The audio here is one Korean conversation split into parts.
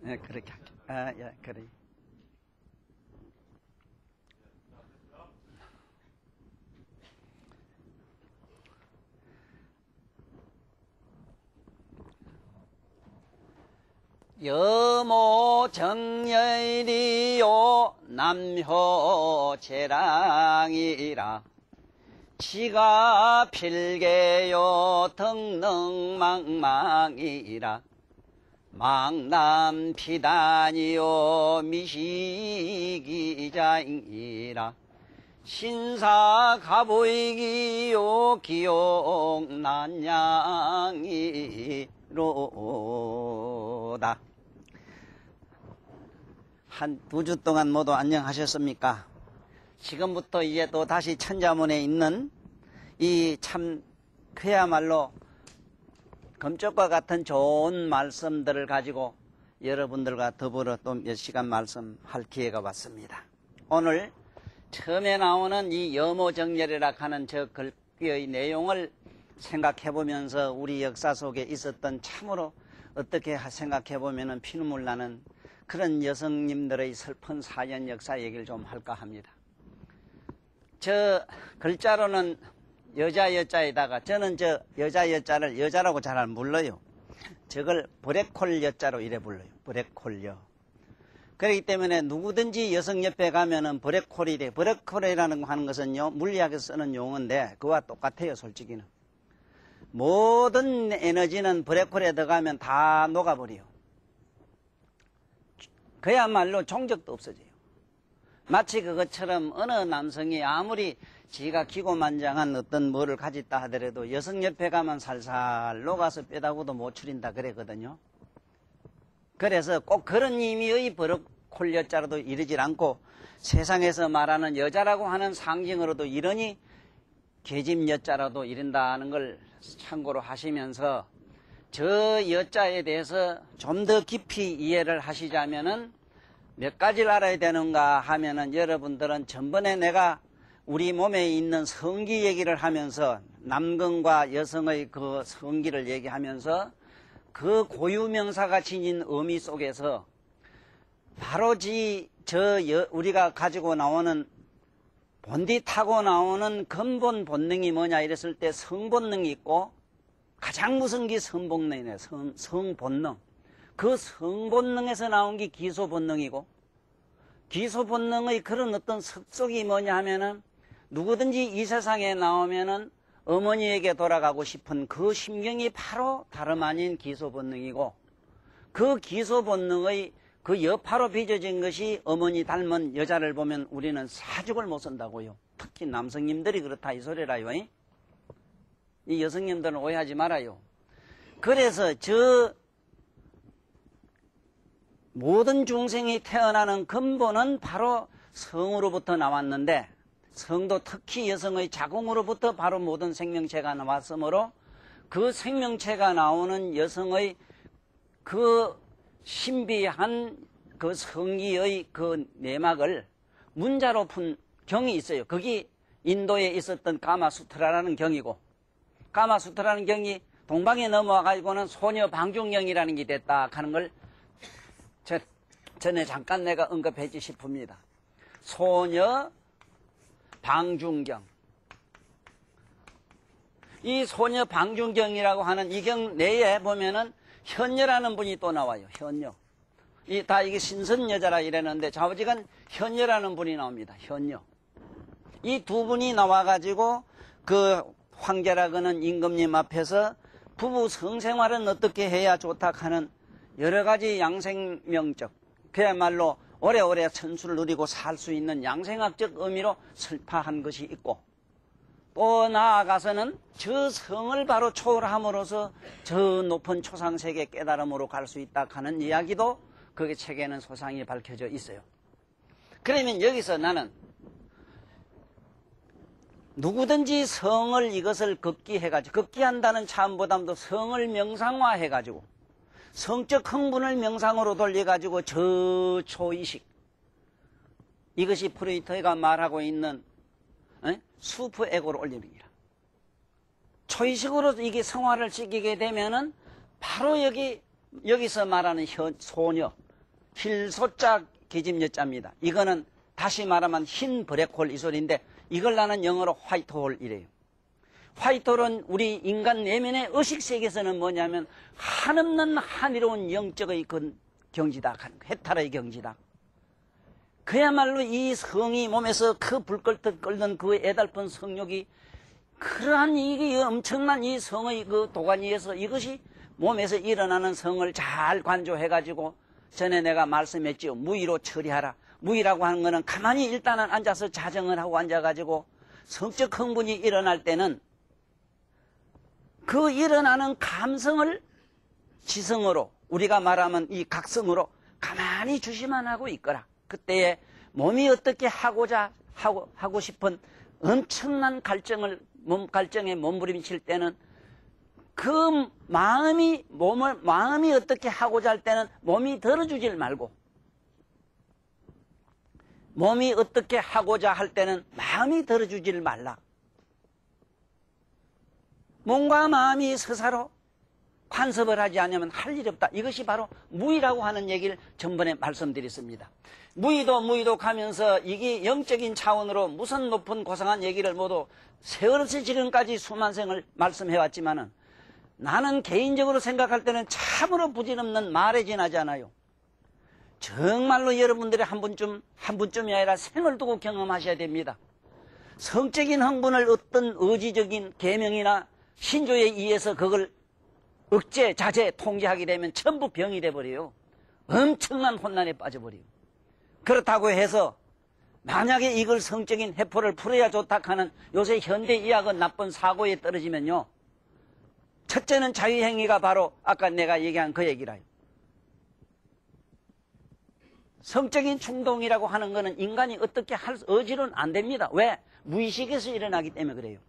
예, 그렇게 할게요. 아, 예, 그래. 여모 정열이요 남효 재랑이라 지가 필개요 덕능망망이라 망남 피단이요 미시기자이라 신사 가보이기요 기용난양이로다. 한 2주 동안 모두 안녕하셨습니까? 지금부터 이제 또 다시 천자문에 있는 이 참 그야말로 금쪽과 같은 좋은 말씀들을 가지고 여러분들과 더불어 또 몇 시간 말씀할 기회가 왔습니다. 오늘 처음에 나오는 이 여모정렬이라 하는 저 글귀의 내용을 생각해 보면서 우리 역사 속에 있었던 참으로 어떻게 생각해 보면 피눈물 나는 그런 여성님들의 슬픈 사연 역사 얘기를 좀 할까 합니다. 저 글자로는 여자 여자에다가 저는 저 여자 여자를 여자라고 잘 안 불러요. 저걸 브레콜 여자로 이래 불러요. 브레콜여. 그렇기 때문에 누구든지 여성 옆에 가면은 브레콜이래. 브레콜이라는 거 하는 것은요 물리학에서 쓰는 용어인데 그와 똑같아요. 솔직히는 모든 에너지는 브레콜에 들어가면 다 녹아버려요. 그야말로 종적도 없어져요. 마치 그것처럼 어느 남성이 아무리 지가 기고만장한 어떤 뭐를 가졌다 하더라도 여성 옆에 가면 살살 녹아서 뼈다구도 못 추린다 그랬거든요. 그래서 꼭 그런 의미의 브레콜 여자로도 이르질 않고 세상에서 말하는 여자라고 하는 상징으로도 이러니 계집 여자라도 이른다는 걸 참고로 하시면서 저 여자에 대해서 좀 더 깊이 이해를 하시자면은 몇 가지를 알아야 되는가 하면은 여러분들은 전번에 내가 우리 몸에 있는 성기 얘기를 하면서 남성과 여성의 그 성기를 얘기하면서 그 고유명사가 지닌 의미 속에서 바로 우리가 가지고 나오는 본디 타고 나오는 근본 본능이 뭐냐 이랬을 때 성본능이 있고 가장 무서운 게 성본능이네. 성본능. 그 성본능에서 나온 게 기소본능이고 기소본능의 그런 어떤 습속이 뭐냐 하면은 누구든지 이 세상에 나오면은 어머니에게 돌아가고 싶은 그 심경이 바로 다름 아닌 기소본능이고 그 기소본능의 그 여파로 빚어진 것이 어머니 닮은 여자를 보면 우리는 사죽을 못 쓴다고요. 특히 남성님들이 그렇다 이 소리라요. 이 여성님들은 오해하지 말아요. 그래서 저 모든 중생이 태어나는 근본은 바로 성으로부터 나왔는데 성도 특히 여성의 자궁으로부터 바로 모든 생명체가 나왔으므로 그 생명체가 나오는 여성의 그 신비한 그 성기의 그 내막을 문자로 푼 경이 있어요. 그게 인도에 있었던 까마수트라라는 경이고 까마수트라는 경이 동방에 넘어와 가지고는 소녀 방중경이라는 게 됐다 하는 걸 전에 잠깐 내가 언급하지 싶습니다. 소녀 방중경. 이 소녀 방중경이라고 하는 이 경 내에 보면은 현녀라는 분이 또 나와요. 현녀. 이게 신선여자라 이랬는데 좌우지간 현녀라는 분이 나옵니다. 현녀. 이 두 분이 나와가지고 그 황제라고는 임금님 앞에서 부부 성생활은 어떻게 해야 좋다 하는 여러 가지 양생명적 그야말로 오래오래 천수를 누리고 살 수 있는 양생학적 의미로 설파한 것이 있고 또 나아가서는 저 성을 바로 초월함으로써 저 높은 초상세계 깨달음으로 갈 수 있다 하는 이야기도 거기 책에는 소상히 밝혀져 있어요. 그러면 여기서 나는 누구든지 성을 이것을 급기해가지고 급기한다는 차원보다도 성을 명상화해가지고 성적 흥분을 명상으로 돌려가지고 저 초의식 이것이 프로이트가 말하고 있는 수프 에고를 올립니다. 초의식으로 이게 성화를 시키게 되면은 바로 여기서 말하는 소녀 필소자 계집여자입니다. 이거는 다시 말하면 흰 블랙홀 이 소리인데 이걸 나는 영어로 화이트홀이래요. 화이트홀은 우리 인간 내면의 의식세계에서는 뭐냐면 한없는 한이로운 영적의 그 경지다. 해탈의 경지다. 그야말로 이 성이 몸에서 그 불끌듯 끓는 그 애달픈 성욕이 그러한 이게 엄청난 이 성의 그 도가니에서 이것이 몸에서 일어나는 성을 잘 관조해가지고 전에 내가 말씀했지요. 무의로 처리하라. 무의라고 하는 거는 가만히 일단은 앉아서 자정을 하고 앉아가지고 성적 흥분이 일어날 때는 그 일어나는 감성을 지성으로 우리가 말하면 이 각성으로 가만히 주시만 하고 있거라. 그때에 몸이 어떻게 하고 싶은 엄청난 갈증에 몸부림칠 때는 그 마음이 어떻게 하고자 할 때는 몸이 들어주질 말고 몸이 어떻게 하고자 할 때는 마음이 들어주질 말라. 몸과 마음이 서사로 관습을 하지 않으면 할 일이 없다. 이것이 바로 무의라고 하는 얘기를 전번에 말씀드렸습니다. 무의도 가면서 이게 영적인 차원으로 무슨 높은 고상한 얘기를 모두 세월없이 지금까지 수만 생을 말씀해왔지만은 나는 개인적으로 생각할 때는 참으로 부질없는 말에 지나지 않아요. 정말로 여러분들이 한 분쯤이 아니라 생을 두고 경험하셔야 됩니다. 성적인 흥분을 어떤 의지적인 계명이나 신조에 의해서 그걸 억제, 자제, 통제하게 되면 전부 병이 돼버려요. 엄청난 혼란에 빠져버려요. 그렇다고 해서 만약에 이걸 성적인 해포를 풀어야 좋다 하는 요새 현대의학은 나쁜 사고에 떨어지면요. 첫째는 자유행위가 바로 아까 내가 얘기한 그 얘기라요. 성적인 충동이라고 하는 것은 인간이 어떻게 할 의지로는 안 됩니다. 왜? 무의식에서 일어나기 때문에 그래요.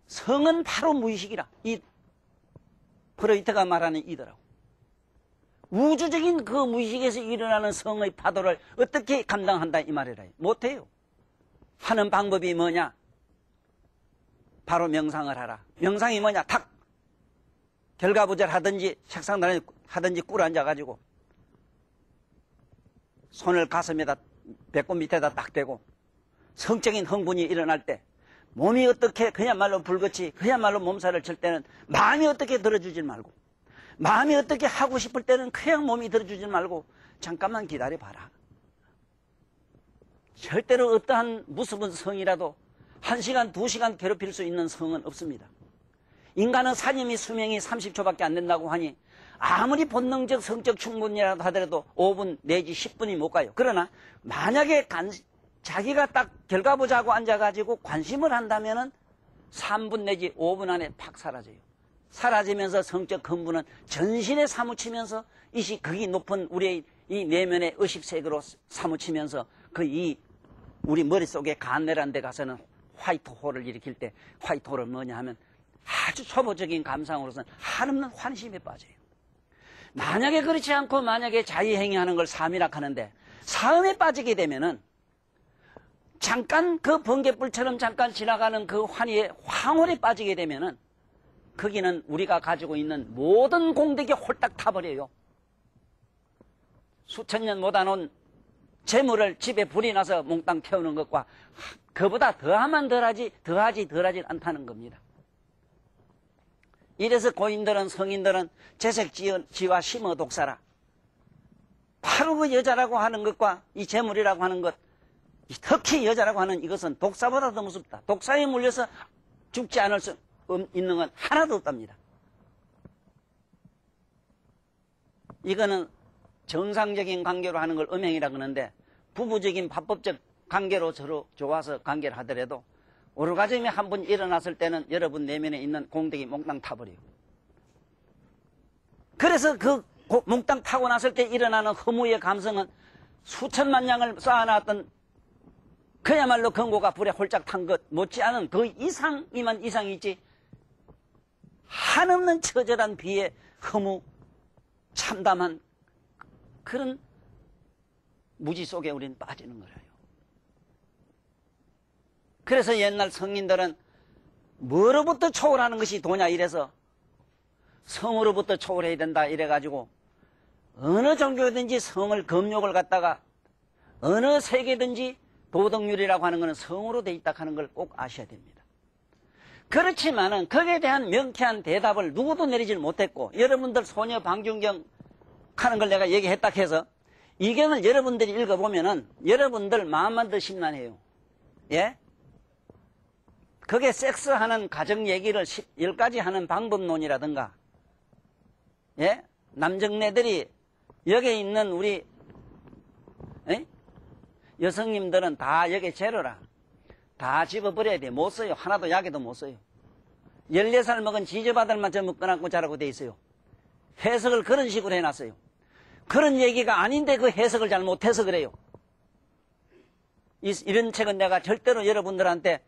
성은 바로 무의식이라. 이 프로이트가 말하는 이더라고. 우주적인 그 무의식에서 일어나는 성의 파도를 어떻게 감당한다 이 말이라. 못해요. 하는 방법이 뭐냐? 바로 명상을 하라. 명상이 뭐냐? 탁 결과부절 하든지 책상단에 하든지 꿇어 앉아가지고 손을 가슴에다 배꼽 밑에다 딱 대고 성적인 흥분이 일어날 때 몸이 어떻게 그야말로 불같이 그야말로 몸살을 칠 때는 마음이 어떻게 들어주지 말고 마음이 어떻게 하고 싶을 때는 그냥 몸이 들어주지 말고 잠깐만 기다려봐라. 절대로 어떠한 무서운 성이라도 1시간, 2시간 괴롭힐 수 있는 성은 없습니다. 인간은 사념이 수명이 30초밖에 안 된다고 하니 아무리 본능적 성적 충분이라도 하더라도 5분 내지 10분이 못 가요. 그러나 만약에 자기가 딱 결과 보자고 앉아가지고 관심을 한다면은 3분 내지 5분 안에 팍 사라져요. 사라지면서 성적 흥분은 전신에 사무치면서 극이 높은 우리의 이 내면의 의식세계로 사무치면서 우리 머릿속에 간내란 데 가서는 화이트홀을 일으킬 때 화이트홀은 뭐냐 하면 아주 초보적인 감상으로서는 한없는 환심에 빠져요. 만약에 그렇지 않고 만약에 자유행위하는 걸 사미라 하는데 사음에 빠지게 되면은 잠깐 그 번개불처럼 잠깐 지나가는 그 환희의 황홀에 빠지게 되면은 거기는 우리가 가지고 있는 모든 공덕이 홀딱 타버려요. 수천 년 못한 재물을 집에 불이 나서 몽땅 태우는 것과 그보다 더하면 덜하지 않다는 겁니다. 이래서 고인들은 성인들은 재색지와 심어 독사라. 바로 그 여자라고 하는 것과 이 재물이라고 하는 것, 특히 여자라고 하는 이것은 독사보다 더 무섭다. 독사에 물려서 죽지 않을 수 있는 건 하나도 없답니다. 이거는 정상적인 관계로 하는 걸 음행이라고 하는데 부부적인 합법적 관계로 서로 좋아서 관계를 하더라도 오르가즘이 한 번 일어났을 때는 여러분 내면에 있는 공덕이 몽땅 타버려요. 그래서 그 몽땅 타고 났을 때 일어나는 허무의 감성은 수천만 양을 쌓아놨던 그야말로 경고가 불에 홀짝 탄 것 못지않은 그 이상이면 이상이지 한없는 처절한 비의 허무 참담한 그런 무지 속에 우리는 빠지는 거예요. 그래서 옛날 성인들은 뭐로부터 초월하는 것이 도냐 이래서 성으로부터 초월해야 된다 이래가지고 어느 종교든지 성을 금욕을 갖다가 어느 세계든지 도덕률이라고 하는 것은 성으로 돼 있다 하는 걸 꼭 아셔야 됩니다. 그렇지만은 거기에 대한 명쾌한 대답을 누구도 내리질 못했고 여러분들 소녀 방중경 하는 걸 내가 얘기했다 해서 이 경을 여러분들이 읽어보면은 여러분들 마음만 더 심란해요. 예? 그게 섹스하는 가정 얘기를 10가지 하는 방법론이라든가 예? 남정네들이 여기 있는 우리 에? 여성님들은 다 여기 재료라. 다 집어버려야 돼. 못 써요. 하나도 약에도 못 써요. 14살 먹은 지저바들만 전부 꺼안고 자라고 돼 있어요. 해석을 그런 식으로 해놨어요. 그런 얘기가 아닌데 그 해석을 잘 못해서 그래요. 이런 책은 내가 절대로 여러분들한테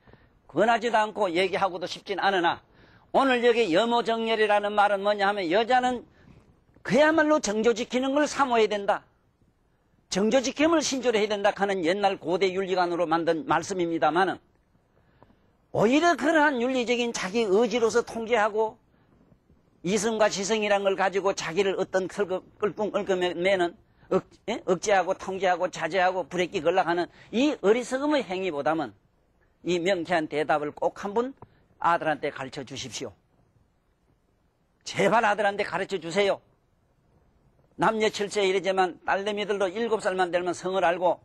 권하지도 않고 얘기하고도 싶진 않으나 오늘 여기 여모정렬이라는 말은 뭐냐 하면 여자는 그야말로 정조 지키는 걸 사모해야 된다. 정조 지킴을 신조로 해야 된다 하는 옛날 고대 윤리관으로 만든 말씀입니다만은 오히려 그러한 윤리적인 자기 의지로서 통제하고 이성과 지성이라는 걸 가지고 자기를 어떤 끌끔끌끔매는 억제하고 통제하고 자제하고 불에끼 걸락하는 이 어리석음의 행위보다는 이 명쾌한 대답을 꼭 한번 아들한테 가르쳐 주십시오. 제발 아들한테 가르쳐 주세요. 남녀 7세 이러지만 딸내미들도 7살만 되면 성을 알고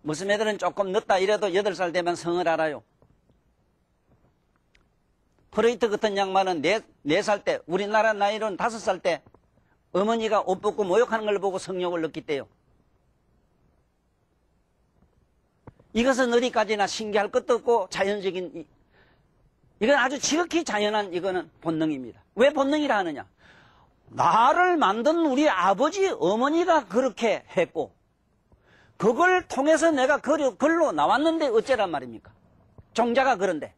무슨 애들은 조금 늦다 이래도 8살 되면 성을 알아요. 프로이트 같은 양반은 4살 때 우리나라 나이로는 5살 때 어머니가 옷 벗고 모욕하는 걸 보고 성욕을 느꼈대요. 이것은 어디까지나 신기할 것도 없고 자연적인 이건 아주 지극히 자연한 이거는 본능입니다. 왜 본능이라 하느냐? 나를 만든 우리 아버지 어머니가 그렇게 했고 그걸 통해서 내가 글로 나왔는데 어째란 말입니까? 종자가 그런데.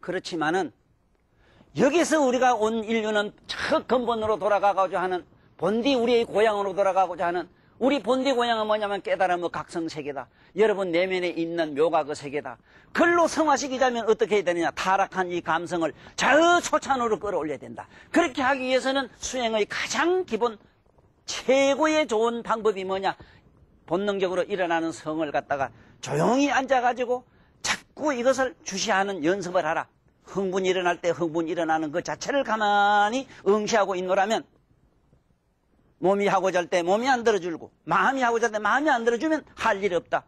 그렇지만은 여기서 우리가 온 인류는 첫 근본으로 돌아가고자 하는 본디 우리의 고향으로 돌아가고자 하는 우리 본디 고향은 뭐냐면 깨달음의 각성세계다. 여러분 내면에 있는 묘가 그 세계다. 글로 성화시키자면 어떻게 해야 되느냐. 타락한 이 감성을 자유초찬으로 끌어올려야 된다. 그렇게 하기 위해서는 수행의 가장 기본 최고의 좋은 방법이 뭐냐. 본능적으로 일어나는 성을 갖다가 조용히 앉아가지고 자꾸 이것을 주시하는 연습을 하라. 흥분이 일어날 때 흥분이 일어나는 그 자체를 가만히 응시하고 있노라면 몸이 하고 잘 때 몸이 안 들어주고 마음이 하고 잘 때 마음이 안 들어주면 할 일 없다.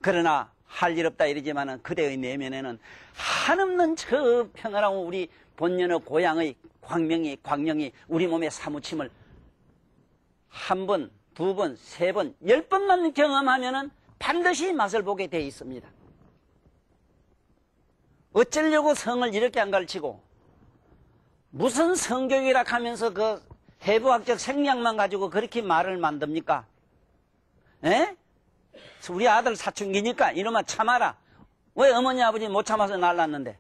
그러나 할 일 없다 이러지만은 그대의 내면에는 한없는 저 평화로운 우리 본연의 고향의 광명이 우리 몸에 사무침을 한 번, 두 번, 세 번, 10번만 경험하면은 반드시 맛을 보게 돼 있습니다. 어쩌려고 성을 이렇게 안 가르치고 무슨 성교육이라 하면서 그 해부학적 생략만 가지고 그렇게 말을 만듭니까? 에? 우리 아들 사춘기니까 이놈아 참아라. 왜 어머니 아버지 못 참아서 날랐는데?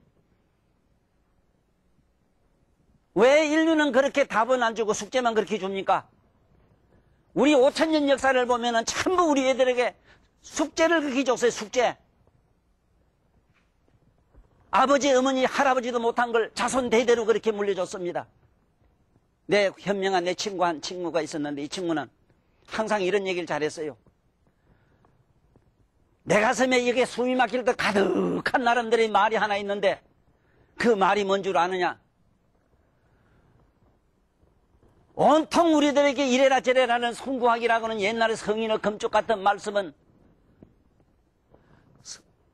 왜 인류는 그렇게 답은 안 주고 숙제만 그렇게 줍니까? 우리 5000년 역사를 보면은 전부 우리 애들에게 숙제를 그렇게 줬어요. 숙제. 아버지, 어머니, 할아버지도 못한 걸 자손 대대로 그렇게 물려줬습니다. 내 현명한 내 친구가 있었는데 이 친구는 항상 이런 얘기를 잘했어요. 내 가슴에 이게 숨이 막힐 때 가득한 나름대로의 말이 하나 있는데 그 말이 뭔 줄 아느냐? 온통 우리들에게 이래라 저래라는 송구하기라고는 옛날에 성인의 금쪽 같은 말씀은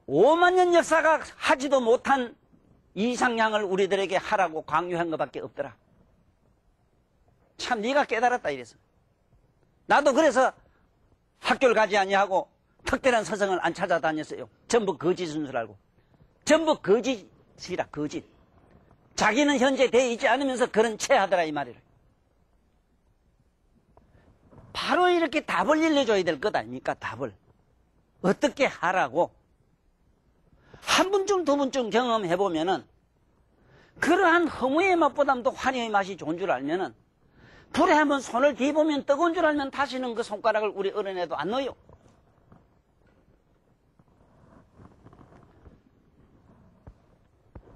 5만 년 역사가 하지도 못한 이상향을 우리들에게 하라고 강요한 것밖에 없더라. 참 네가 깨달았다 이래서. 나도 그래서 학교를 가지 아니하고 특별한 서성을 안 찾아다녔어요. 전부 거짓인 줄 알고. 전부 거짓이라 거짓. 자기는 현재 돼 있지 않으면서 그런 채 하더라 이 말이라. 바로 이렇게 답을 일러줘야 될 것 아닙니까? 답을. 어떻게 하라고. 한 번쯤 두 번쯤 경험해보면은 그러한 허무의 맛보다도 환희의 맛이 좋은 줄 알면은 불에 한번 손을 뒤보면 뜨거운 줄 알면 다시는 그 손가락을 우리 어른에도 안 넣어요.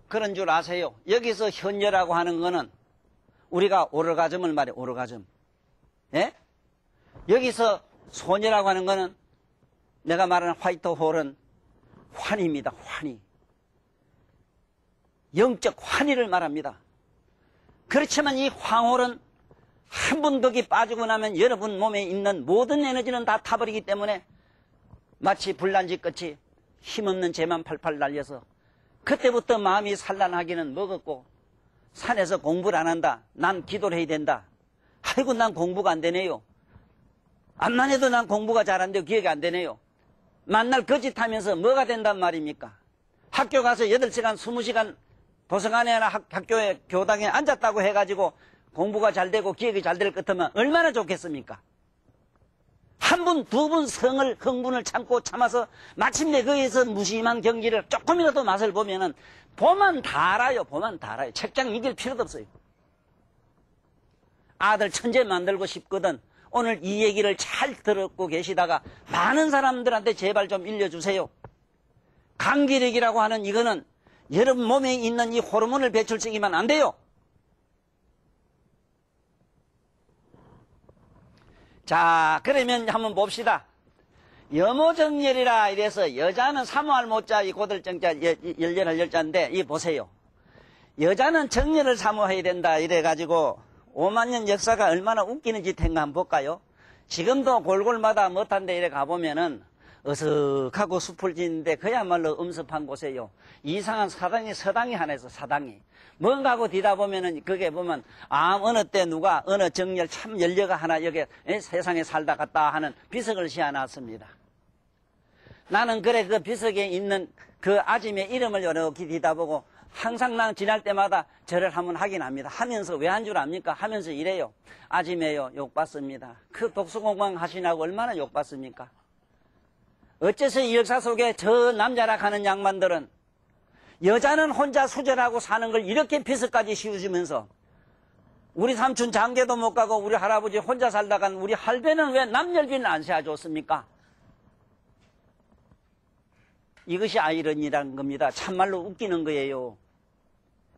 그런 줄 아세요. 여기서 현녀라고 하는 거는 우리가 오르가즘을 말해, 오르가즘. 예? 여기서 소녀라고 하는 거는 내가 말하는 화이트 홀은 환희입니다. 환희. 영적 환희를 말합니다. 그렇지만 이 황홀은 한 번 거기 빠지고 나면 여러분 몸에 있는 모든 에너지는 다 타버리기 때문에 마치 불난지 끝이 힘없는 재만 팔팔 날려서 그때부터 마음이 산란하기는 먹었고 산에서 공부를 안 한다. 난 기도를 해야 된다. 아이고 난 공부가 안 되네요. 암만 해도 난 공부가 잘 안 되고 기억이 안 되네요. 만날 거짓하면서 뭐가 된단 말입니까? 학교 가서 8시간 20시간 도서관에나 학교에 교당에 앉았다고 해가지고 공부가 잘 되고 기억이 잘 될 것 같으면 얼마나 좋겠습니까? 한 분, 두 분 성을, 흥분을 참고 참아서 마침내 거기에서 무심한 경기를 조금이라도 맛을 보면은 보면 다 알아요. 보면 다 알아요. 책장 이길 필요도 없어요. 아들 천재 만들고 싶거든. 오늘 이 얘기를 잘 듣고 계시다가 많은 사람들한테 제발 좀 일려주세요. 감기력이라고 하는 이거는 여러분 몸에 있는 이 호르몬을 배출시키면 안 돼요. 자, 그러면 한번 봅시다. 여모정렬이라 이래서 여자는 사모할 모자, 이 고들정자, 열렬할 열자인데, 이 보세요. 여자는 정렬을 사모해야 된다. 이래가지고 5만 년 역사가 얼마나 웃기는지 한번 볼까요? 지금도 골골마다 못한데 이래 가보면은 어석하고 숲을 짓는데 그야말로 음습한 곳에요. 이상한 사당이 서당이 하나 있어. 사당이 뭔가 하고 뒤다 보면은 그게 보면 어느 때 누가 어느 정렬 참 연려가 하나 여기 세상에 살다 갔다 하는 비석을 씌워놨습니다. 나는 그래 그 비석에 있는 그 아짐의 이름을 이렇게 뒤다 보고 항상 난 지날 때마다 절을 한번 하긴 합니다. 하면서 왜 한 줄 압니까? 하면서 이래요. 아짐에요. 욕받습니다. 그 독수공방 하시나고 얼마나 욕받습니까? 어째서 이 역사 속에 저 남자라 하는 양반들은 여자는 혼자 수절하고 사는 걸 이렇게 비석까지 씌우시면서 우리 삼촌 장계도 못 가고 우리 할아버지 혼자 살다간 우리 할배는 왜 남열비는 안 세워줬습니까? 이것이 아이러니라는 겁니다. 참말로 웃기는 거예요.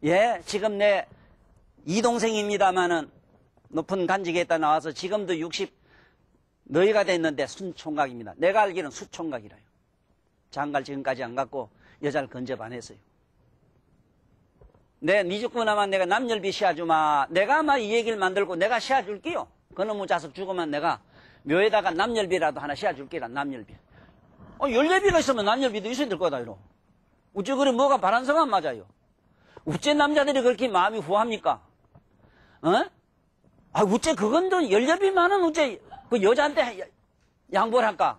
예, 지금 내 이동생입니다마는 높은 간직에다 나와서 지금도 60 너희가 됐는데 순총각입니다. 내가 알기로는 수총각이라요. 장가를 지금까지 안 갔고 여자를 건접 안 했어요. 네 죽고 나면 내가 남열비 씌워주마. 내가 아마 이 얘기를 만들고 내가 씌워줄게요. 그놈의 자식 죽으면 내가 묘에다가 남열비라도 하나 씌워줄게라. 남열비. 열열비가 있으면 남열비도 있어야 될 거다. 이러. 어째 그래 뭐가 바란서가 안 맞아요. 어째 남자들이 그렇게 마음이 후합니까? 어째 그건도 열열비만은 어째 그 여자한테 양보를 할까?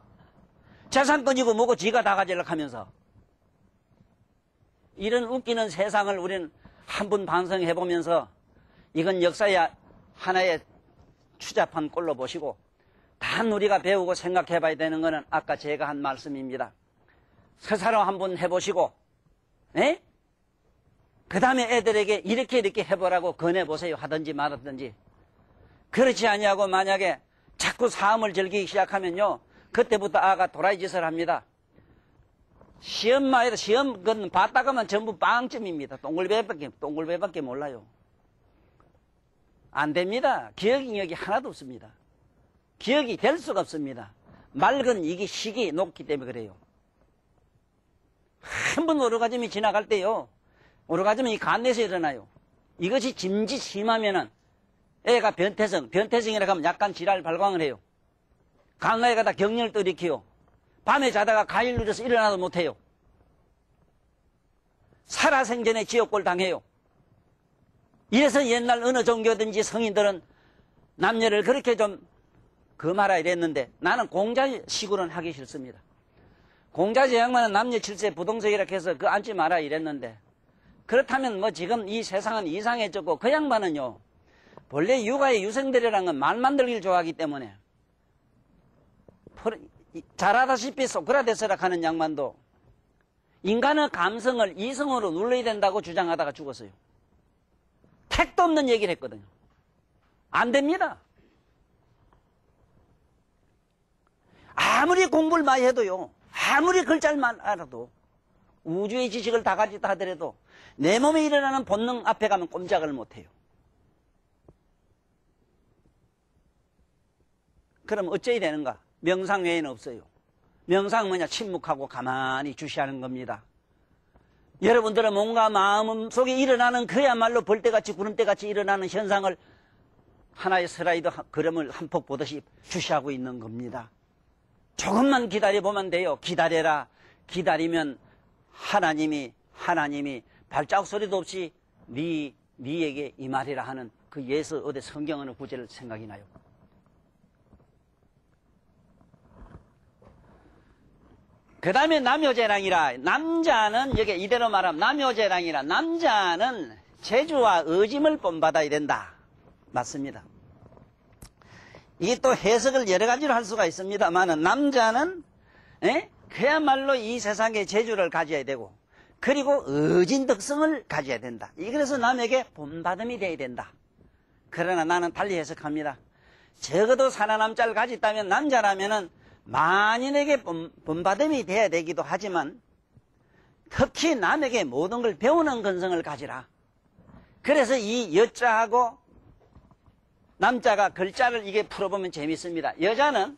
재산권이고 뭐고 지가 다 가지려고 하면서. 이런 웃기는 세상을 우리는 한 번 반성해보면서 이건 역사의 하나의 추잡한 꼴로 보시고 단 우리가 배우고 생각해봐야 되는 것은 아까 제가 한 말씀입니다. 서사로 한번 해보시고 그 다음에 애들에게 이렇게 해보라고 권해보세요. 하든지 말았든지. 그렇지 아니하고 만약에 자꾸 사음을 즐기기 시작하면요. 그때부터 아가 도라이 짓을 합니다. 시험마에도 시험 건 봤다가만 전부 빵점입니다. 동글배밖에 몰라요. 안 됩니다. 기억력이 하나도 없습니다. 기억이 될 수가 없습니다. 맑은 이게 식이 높기 때문에 그래요. 한 번 오르가즘이 지나갈 때요. 오르가즘은 이 간내에서 일어나요. 이것이 짐짓 심하면은 애가 변태성이라고 하면 약간 지랄 발광을 해요. 강가에 가다 경련을 또 일으켜요. 밤에 자다가 가일 누려서 일어나도 못해요. 살아생전에 지옥골 당해요. 이래서 옛날 어느 종교든지 성인들은 남녀를 그렇게 좀 금하라 이랬는데 나는 공자식으로는 하기 싫습니다. 공자제 양반은 남녀 칠세 부동석이라 해서 그 앉지 마라 이랬는데 그렇다면 뭐 지금 이 세상은 이상해졌고 그 양반은요. 본래 육아의 유생들이라는 건 말 만들기를 좋아하기 때문에 잘 알다시피 소크라테스라 하는 양반도 인간의 감성을 이성으로 눌러야 된다고 주장하다가 죽었어요. 택도 없는 얘기를 했거든요. 안 됩니다. 아무리 공부를 많이 해도요. 아무리 글자만 알아도 우주의 지식을 다 가지다 하더라도 내 몸에 일어나는 본능 앞에 가면 꼼짝을 못해요. 그럼 어째야 되는가? 명상 외에는 없어요. 명상은 뭐냐? 침묵하고 가만히 주시하는 겁니다. 여러분들은 뭔가 마음속에 일어나는 그야말로 벌떼같이 구름대같이 일어나는 현상을 하나의 슬라이드 그림을 한 폭 보듯이 주시하고 있는 겁니다. 조금만 기다려보면 돼요. 기다려라. 기다리면 하나님이 발자국 소리도 없이 네에게 이 말이라 하는 그 예수 어디 성경 어느 구절을 생각이 나요. 그 다음에 남효재랑이라. 남자는 여기 이대로 말하면 남효재랑이라. 남자는 재주와 의짐을 본받아야 된다. 맞습니다. 이게 또 해석을 여러 가지로 할 수가 있습니다만 남자는 그야말로 이 세상에 재주를 가져야 되고 그리고 의진덕성을 가져야 된다. 그래서 남에게 본받음이 돼야 된다. 그러나 나는 달리 해석합니다. 적어도 살아남자를 가졌다면 남자라면은 만인에게 본받음이 돼야 되기도 하지만 특히 남에게 모든 걸 배우는 근성을 가지라. 그래서 이 여자하고 남자가 글자를 이게 풀어보면 재밌습니다. 여자는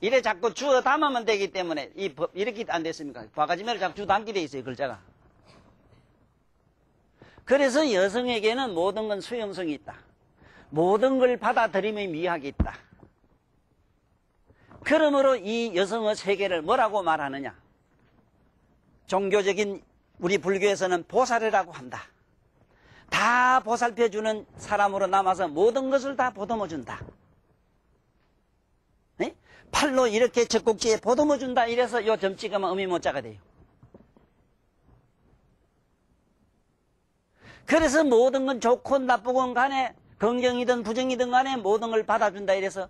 이래 자꾸 주워 담으면 되기 때문에 이렇게 안 됐습니까? 바가지매를 자꾸 주워 담게 돼 있어요, 글자가. 그래서 여성에게는 모든 건 수용성이 있다. 모든 걸 받아들임의 미학이 있다. 그러므로 이 여성의 세계를 뭐라고 말하느냐? 종교적인 우리 불교에서는 보살이라고 한다. 다 보살펴주는 사람으로 남아서 모든 것을 다 보듬어준다. 네? 팔로 이렇게 젖꼭지에 보듬어준다. 이래서 요 점 찍으면 음이모자가 돼요. 그래서 모든 건 좋고 나쁘건 간에 긍정이든 부정이든 간에 모든 걸 받아준다. 이래서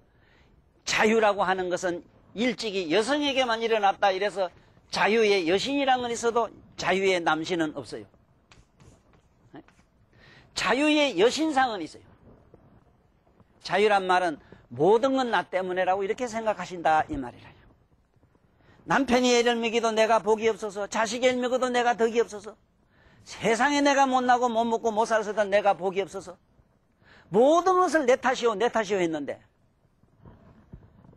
자유라고 하는 것은 일찍이 여성에게만 일어났다. 이래서 자유의 여신이라는 건 있어도 자유의 남신은 없어요. 자유의 여신상은 있어요. 자유란 말은 모든 건 나 때문에라고 이렇게 생각하신다 이 말이라요. 남편이 애를 먹이도 내가 복이 없어서 자식이 애를 먹어도 내가 덕이 없어서 세상에 내가 못나고 못 먹고 못 살아서도 내가 복이 없어서 모든 것을 내 탓이오 했는데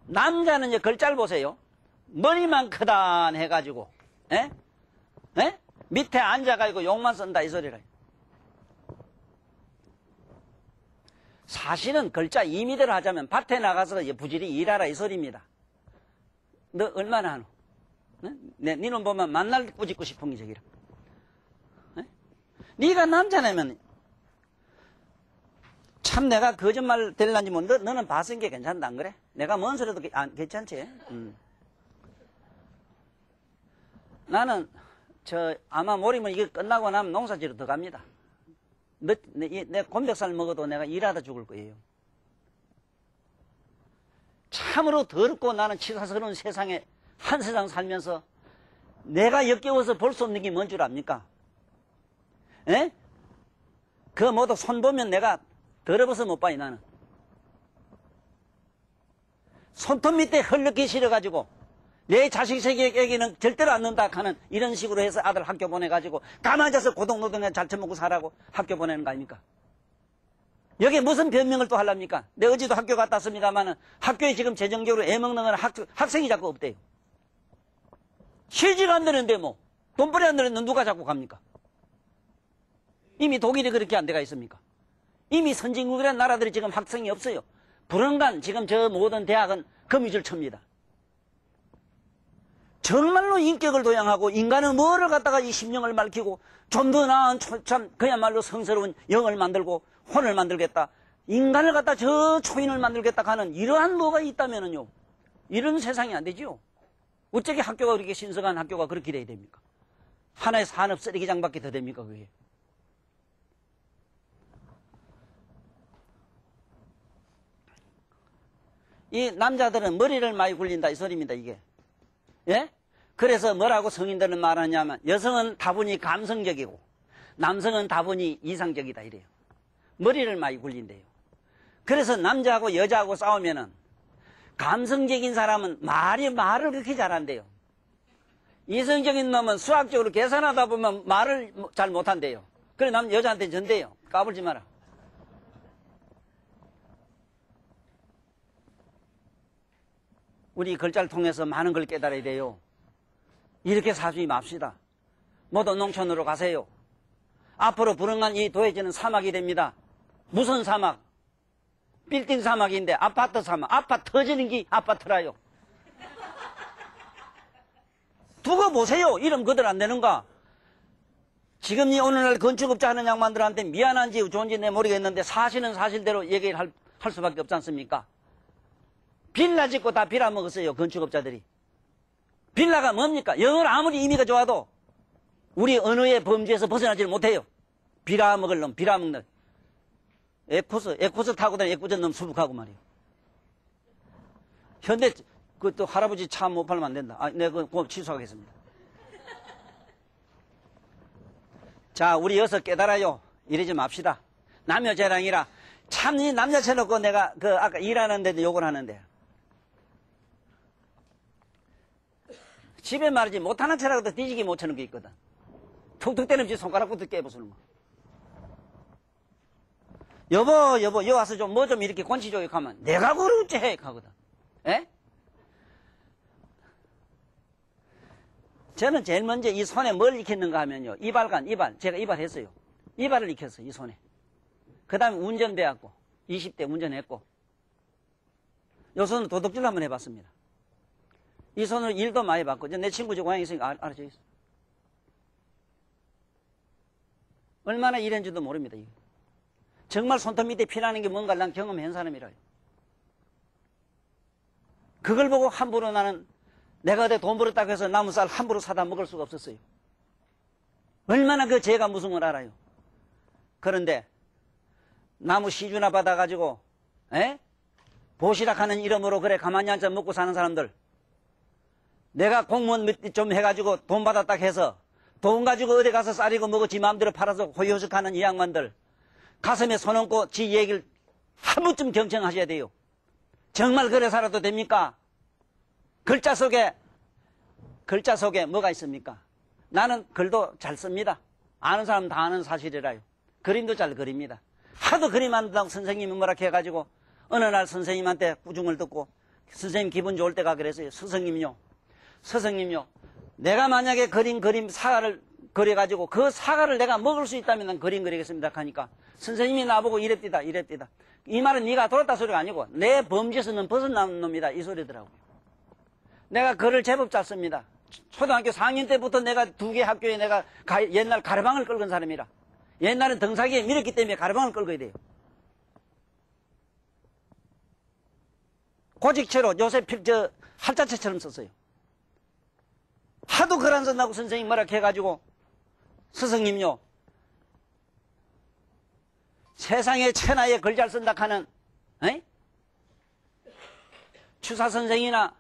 남자는 이제 글자를 보세요. 머리만 크단 해가지고 밑에 앉아가지고 욕만 쓴다 이 소리라. 사실은 글자 임의대로 하자면 밭에 나가서 부지런히 일하라 이 소리입니다. 너 얼마나 하노? 니는 보면 만날 꾸짖고 싶은 게 저기라. 네가 남자라면 참 내가 거짓말 될란지 뭐 너는 봐선 게 괜찮다 안 그래? 내가 뭔 소리도 괜찮지? 나는 아마 모리면 이게 끝나고 나면 농사지로 들어갑니다. 내 곤백살 먹어도 내가 일하다 죽을 거예요. 참으로 더럽고 나는 치사스러운 세상에 한 세상 살면서 내가 역겨워서 볼 수 없는 게 뭔 줄 압니까? 그 모두 손 보면 내가 더러워서 못 봐요 나는. 손톱 밑에 헐렁기 싫어가지고 내 자식 세계에게는 절대로 안 넣는다 하는 이런 식으로 해서 아들 학교 보내가지고 가만히 앉아서 고동노동에 잘 처먹고 살라고 학교 보내는 거 아닙니까? 여기에 무슨 변명을 또 하랍니까? 내 어제도 학교 갔다 왔습니다만 학교에 지금 재정적으로 애먹는 건 학생이 자꾸 없대요. 쉬지가 안 되는데 뭐 돈벌이 안 되는데 누가 자꾸 갑니까? 이미 독일이 그렇게 안 돼가 있습니까? 이미 선진국이라는 나라들이 지금 학생이 없어요. 불언간 지금 저 모든 대학은 거미줄 칩니다. 정말로 인격을 도양하고 인간의 뭐를 갖다가 이 심령을 밝히고 좀 더 나은 참 그야말로 성스러운 영을 만들고 혼을 만들겠다. 인간을 갖다 저 초인을 만들겠다 하는 이러한 뭐가 있다면은요. 이런 세상이 안 되지요. 어떻게 학교가 그렇게 신성한 학교가 그렇게 돼야 됩니까? 하나의 산업 쓰레기장밖에 더 됩니까 그게? 이 남자들은 머리를 많이 굴린다 이 소리입니다 이게. 예? 그래서 뭐라고 성인들은 말하냐면 여성은 다분히 감성적이고 남성은 다분히 이상적이다 이래요. 머리를 많이 굴린대요. 그래서 남자하고 여자하고 싸우면은 감성적인 사람은 말을 그렇게 잘한대요. 이성적인 놈은 수학적으로 계산하다 보면 말을 잘 못한대요. 그래 여자한테 전대요. 까불지 마라. 우리 글자를 통해서 많은 걸 깨달아야 돼요. 이렇게 사주지 맙시다. 모두 농촌으로 가세요. 앞으로 불응한 이 도해지는 사막이 됩니다. 무슨 사막? 빌딩 사막인데 아파트 사막. 아파트 터지는 게 아파트라요. 두고 보세요. 이름 그들 안 되는가? 지금 이 오늘날 건축업자 하는 양반들한테 미안한지 좋은지 내 모르겠는데 사실은 사실대로 얘기를 할 수밖에 없지 않습니까? 빌라 짓고 다 빌어먹었어요. 건축업자들이. 빌라가 뭡니까? 영어로 아무리 의미가 좋아도 우리 언어의 범주에서 벗어나지를 못해요. 빌어먹을 놈, 빌어먹는 에코스 타고 다니는 애꿎은 놈 수북하고 말이에요. 현대 그또 할아버지 차 못 팔면 안 된다. 내가 그거 취소하겠습니다. 자, 우리 여기서 깨달아요. 이러지 맙시다. 남녀 자랑이라. 참, 이 남자 쳐놓고 내가 아까 일하는데도 욕을 하는데. 집에 말이지 못하는 차라고도 뒤지기 못 쳐는 게 있거든. 툭툭 때리면 손가락부터 깨부수는 거. 여보, 여기 와서 좀 뭐 좀 이렇게 권치조격 하면 내가 그걸 어째 하거든. 에? 저는 제일 먼저 이 손에 뭘 익혔는가 하면요. 이발. 제가 이발했어요. 이발을 익혔어요. 이 손에. 그 다음에 운전 배웠고 20대 운전했고 요 손으로 도둑질 한번 해봤습니다. 이 손으로 일도 많이 해봤고 내 친구 저 고향에 있으니까 알아져 있어. 얼마나 일했는지도 모릅니다. 이거. 정말 손톱 밑에 피나는 게 뭔가 난 경험한 사람이라요. 그걸 보고 함부로 나는 내가 어디 돈 벌었다고 해서 나무쌀 함부로 사다 먹을 수가 없었어요. 얼마나 그 죄가 무슨 걸 알아요. 그런데 나무 시주나 받아가지고 보시락하는 이름으로 그래 가만히 앉아 먹고 사는 사람들, 내가 공무원 좀 해가지고 돈 받았다 해서 돈 가지고 어디 가서 쌀이고 먹어 지 마음대로 팔아서 호요식하는 이 양반들 가슴에 손 얹고 지 얘기를 한 번쯤 경청하셔야 돼요. 정말 그래 살아도 됩니까? 글자 속에 뭐가 있습니까? 나는 글도 잘 씁니다. 아는 사람 다 아는 사실이라요. 그림도 잘 그립니다. 하도 그림 한다고 선생님이 뭐라 해가지고 어느 날 선생님한테 꾸중을 듣고 선생님 기분 좋을 때가 그랬어요. 스승님요 내가 만약에 그림 사과를 그려가지고 그 사과를 내가 먹을 수 있다면 난 그림 그리겠습니다 하니까 선생님이 나보고 이랬디다. 이 말은 네가 돌았다 소리가 아니고 내 범죄에서는 벗어나는 놈이다 이 소리더라고요. 내가 글을 제법 잘 씁니다. 초등학교 4학년 때부터 내가 2개 학교에 내가 옛날 가래방을 끌건 사람이라. 옛날엔 등사기에 밀었기 때문에 가래방을 끌어야 돼요. 고직체로 요새 할자체처럼 썼어요. 하도 글 안 쓴다고 선생님 뭐라 해가지고 스승님요, 세상에 천하에 글 잘 쓴다 하는 추사 선생이나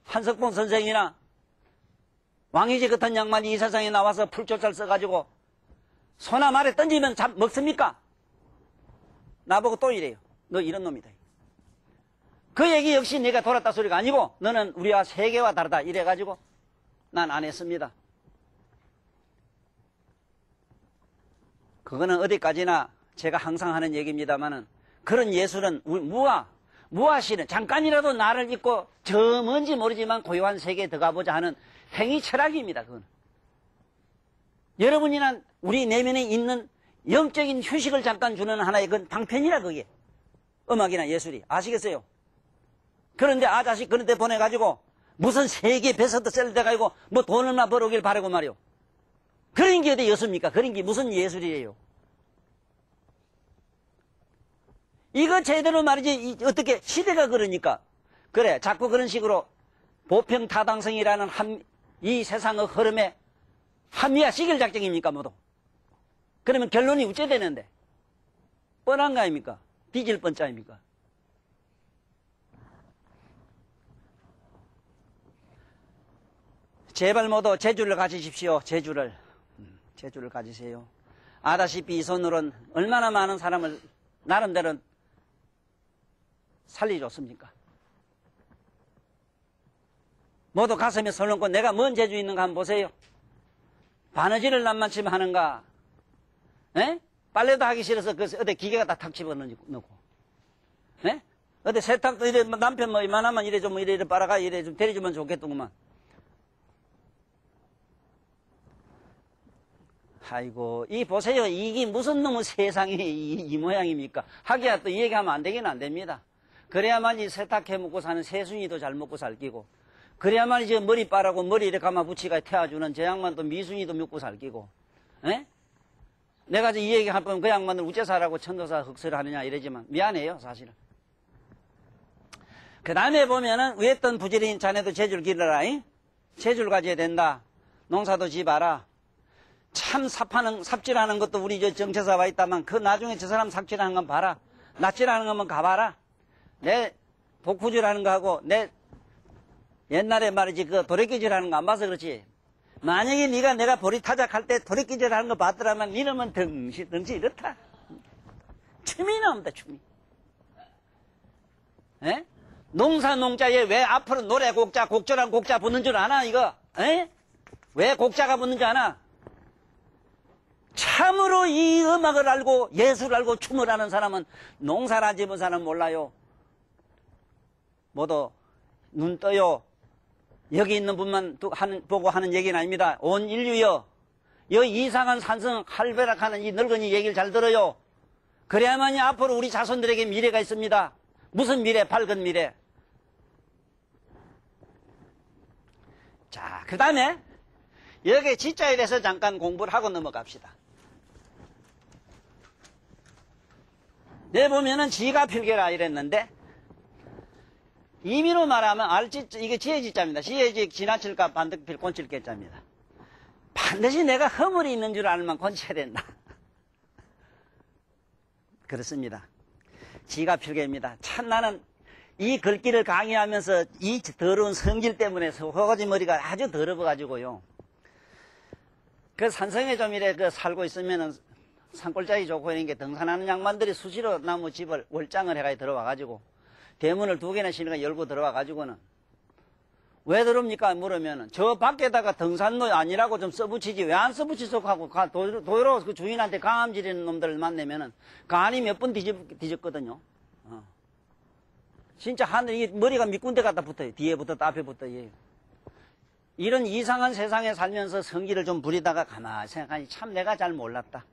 한석봉 선생이나 왕이지 같은 양반이 이 세상에 나와서 풀조잘 써가지고 소나 말에 던지면 먹습니까? 나보고 또 이래요. 너 이런 놈이다. 그 얘기 역시 내가 돌았다 소리가 아니고 너는 우리와 세계와 다르다 이래가지고 난 안 했습니다. 그거는 어디까지나 제가 항상 하는 얘기입니다만은 그런 예술은 무아시는 잠깐이라도 나를 잊고 저 뭔지 모르지만 고요한 세계에 들어가보자 하는 행위 철학입니다. 그건 여러분이나 우리 내면에 있는 영적인 휴식을 잠깐 주는 하나의 그건 방편이라 그게 음악이나 예술이 아시겠어요? 그런데 아자식 그런 데 보내가지고 무슨 세계 베스트 셀러 가지고 뭐 돈 얼마 벌어오길 바라고 말이요. 그런 게 어디 예술입니까? 그런 게 무슨 예술이에요? 이거 제대로 말이지 어떻게 시대가 그러니까 그래 자꾸 그런 식으로 보평타당성이라는 이 세상의 흐름에 합리화시킬 작정입니까 모두? 그러면 결론이 어째 되는데? 뻔한 거 아닙니까? 뒤질 뻔짜입니까? 제발 모두 재주를 가지십시오. 재주를 가지세요. 아다시피 이 손으로는 얼마나 많은 사람을 나름대로 살리줬습니까? 모두 가슴에 손 얹고 내가 뭔 재주 있는가 한번 보세요. 바느질을 남만치면 하는가? 빨래도 하기 싫어서 어디 기계가 다 탁 집어넣고 어때 세탁도 이래 남편 뭐 이만하면 이래 좀 이래 빨아가 이래 좀 데려주면 좋겠더구만. 아이고 이 보세요. 이게 무슨 놈의 세상이 이 모양입니까? 하기야 또 이 얘기하면 안 되긴 안 됩니다. 그래야만 이 세탁해 먹고 사는 세순이도 잘 먹고 살기고 그래야만 이제 머리 빠라고 머리 이렇게 감아 붙이가 태워주는 저 양반도 미순이도 먹고 살기고. 에? 내가 이 얘기 할 뻔 그 양반을 우째사라고 천도사 흑설을 하느냐 이러지만 미안해요 사실은. 그 다음에 보면은 위에 있던 부지런인 자네도 재줄 기르라. 이? 재줄 가져야 된다. 농사도 지봐라. 참 삽질하는 것도 우리 저 정체사 와 있다만 그 나중에 저 사람 삽질하는 건 봐라. 낯질하는 거면 가봐라. 내 독후질하는 거 하고 내 옛날에 말이지 그 도래끼질하는 거 안 봐서 그렇지. 만약에 네가 내가 보리타작할 때 도래끼질하는 거 봤더라면 니놈은 덩시 이렇다. 춤이 나옵니다 춤이. 에? 농사농자에 왜 앞으로 노래 곡자 곡절한 곡자 붙는 줄 아나 이거? 에? 왜 곡자가 붙는 줄 아나? 참으로 이 음악을 알고 예술을 알고 춤을 하는 사람은 농사나 지은 사람은 몰라요. 모두 눈 떠요. 여기 있는 분만 보고 하는 얘기는 아닙니다. 온 인류여. 이 이상한 산성 할배락하는 이 늙은이 얘기를 잘 들어요. 그래야만이 앞으로 우리 자손들에게 미래가 있습니다. 무슨 미래? 밝은 미래. 자, 그 다음에 여기 지자에 대해서 잠깐 공부를 하고 넘어갑시다. 내 보면은 지가 필개라 이랬는데 임의로 말하면 알지 이게 지혜지자입니다. 지혜지 지나칠까 반득필 꼰칠개자입니다. 반드시 내가 허물이 있는 줄 알면 꼰쳐야 된다. 그렇습니다. 지가 필개입니다. 참 나는 이 글귀를 강의하면서 이 더러운 성질 때문에 허거지 머리가 아주 더러워가지고요. 그 산성에 좀 이래 그 살고 있으면은 산골짜기 좋고 이런 게 등산하는 양반들이 수시로 나무 집을 월장을 해가 들어와가지고 대문을 2개나 시내가 열고 들어와가지고는 왜 들어옵니까? 물으면은 저 밖에다가 등산로 아니라고 좀 써붙이지 왜 안 써붙이소 하고 도로 그 주인한테 강암 지르는 놈들을 만나면은 간이 몇 번 뒤졌거든요. 진짜 하늘이 머리가 미군대 갖다 붙어요. 뒤에 붙었다 앞에 붙어요. 이런 이상한 세상에 살면서 성기를 좀 부리다가 가만히 생각하니 참 내가 잘 몰랐다.